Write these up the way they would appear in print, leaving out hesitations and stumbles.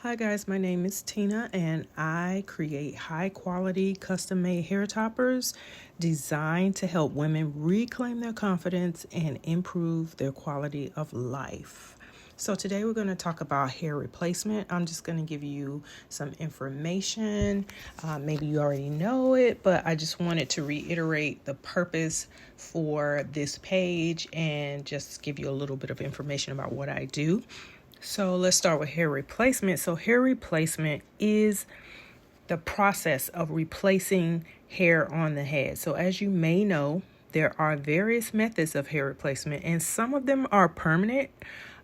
Hi guys, my name is Tina and I create high quality custom made hair toppers designed to help women reclaim their confidence and improve their quality of life. So today we're going to talk about hair replacement. I'm just going to give you some information. Maybe you already know it, but I just wanted to reiterate the purpose for this page and just give you a little bit of information about what I do. So let's start with hair replacement. So hair replacement is the process of replacing hair on the head. So as you may know, there are various methods of hair replacement, and some of them are permanent.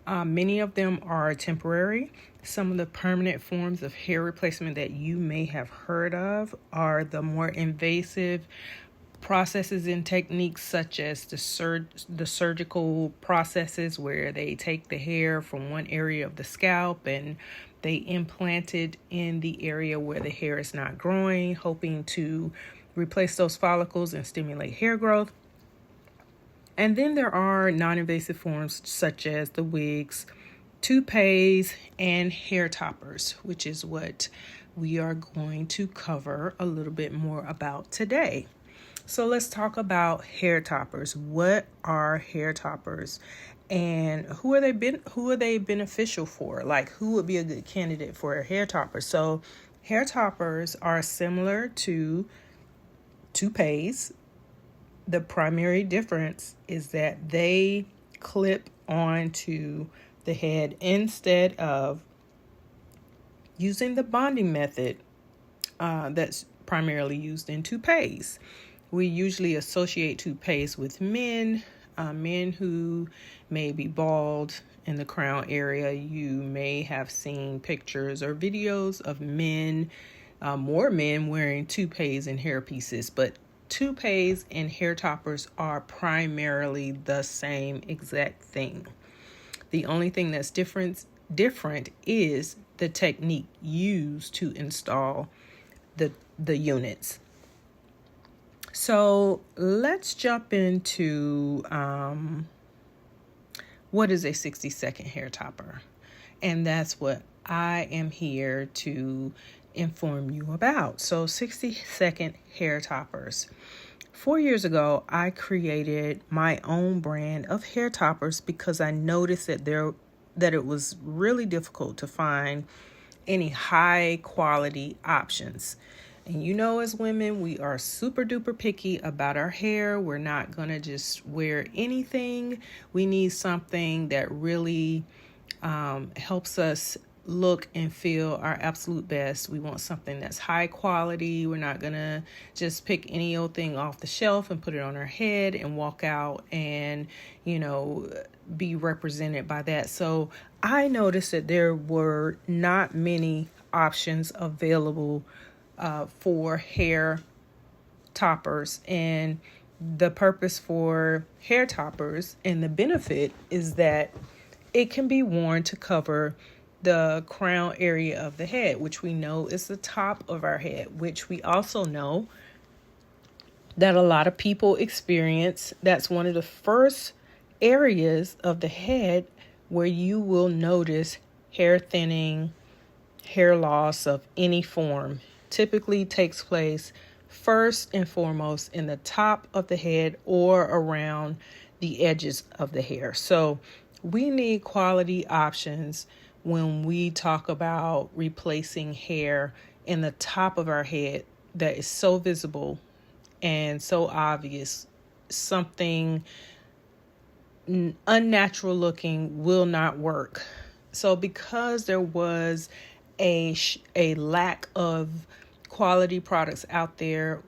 Many of them are temporary. Some of the permanent forms of hair replacement that you may have heard of are the more invasive processes and techniques such as the surgical processes where they take the hair from one area of the scalp and they implant it in the area where the hair is not growing, hoping to replace those follicles and stimulate hair growth. And then there are non-invasive forms such as the wigs, toupees, and hair toppers, which is what we are going to cover a little bit more about today. So let's talk about hair toppers. What are hair toppers and who are they beneficial for? Like, who would be a good candidate for a hair topper? So hair toppers are similar to toupees. The primary difference is that they clip onto the head instead of using the bonding method that's primarily used in toupees. We usually associate toupees with men who may be bald in the crown area. You may have seen pictures or videos of more men wearing toupees and hair pieces, but toupees and hair toppers are primarily the same exact thing. The only thing that's different is the technique used to install the units. So let's jump into what is a 60-second hair topper. And that's what I am here to inform you about. So 60-second hair toppers. 4 years ago, I created my own brand of hair toppers because I noticed that it was really difficult to find any high quality options. And you know, as women, we are super duper picky about our hair. We're not going to just wear anything. We need something that really helps us look and feel our absolute best. We want something that's high quality. We're not going to just pick any old thing off the shelf and put it on our head and walk out and, be represented by that. So I noticed that there were not many options available for hair toppers, and the purpose for hair toppers and the benefit is that it can be worn to cover the crown area of the head, which we know is the top of our head, which we also know that a lot of people experience. That's one of the first areas of the head where you will notice hair thinning, hair loss of any form. Typically takes place first and foremost in the top of the head or around the edges of the hair. So we need quality options when we talk about replacing hair in the top of our head that is so visible and so obvious. Something unnatural looking will not work. So because there was a lack of quality products out there,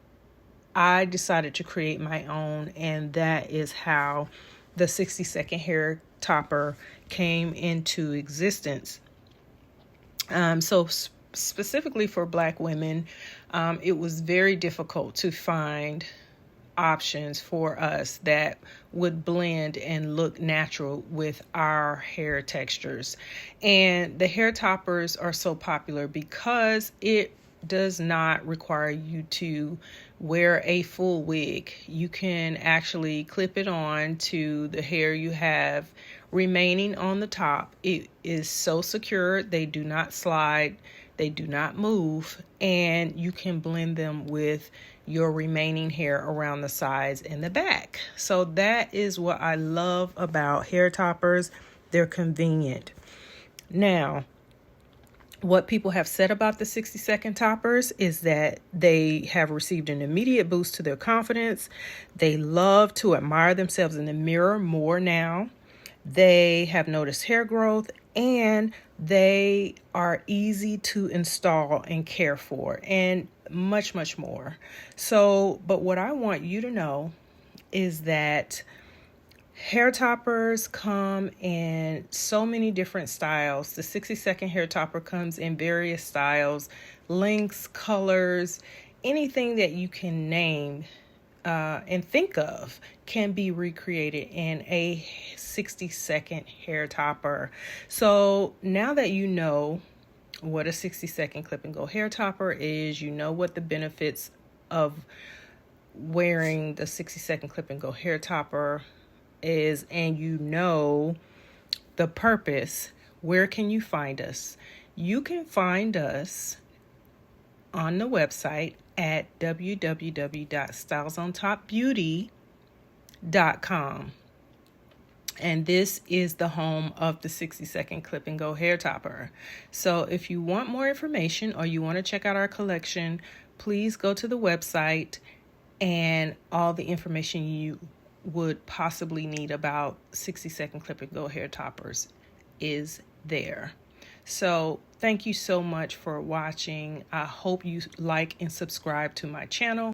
I decided to create my own, and that is how the 60-second hair topper came into existence. So specifically for Black women, it was very difficult to find options for us that would blend and look natural with our hair textures. And the hair toppers are so popular because it does not require you to wear a full wig. You can actually clip it on to the hair you have remaining on the top. It is so secure, they do not slide, they do not move, and you can blend them with your remaining hair around the sides and the back. So that is what I love about hair toppers. They're convenient. Now, what people have said about the 60-second toppers is that they have received an immediate boost to their confidence. They love to admire themselves in the mirror more now. They have noticed hair growth, and they are easy to install and care for, and much, much more. So, but what I want you to know is that hair toppers come in so many different styles. The 60-second hair topper comes in various styles, lengths, colors, anything that you can name and think of can be recreated in a 60-second hair topper. So now that you know what a 60-second clip and go hair topper is, you know what the benefits of wearing the 60-second clip and go hair topper is, and you know the purpose, where can you find us? You can find us on the website at www.stylesontopbeauty.com. And this is the home of the 60-second clip and go hair topper. So if you want more information or you want to check out our collection, please go to the website, and all the information you would possibly need about 60-second clip and go hair toppers is there. So thank you so much for watching. I hope you like and subscribe to my channel.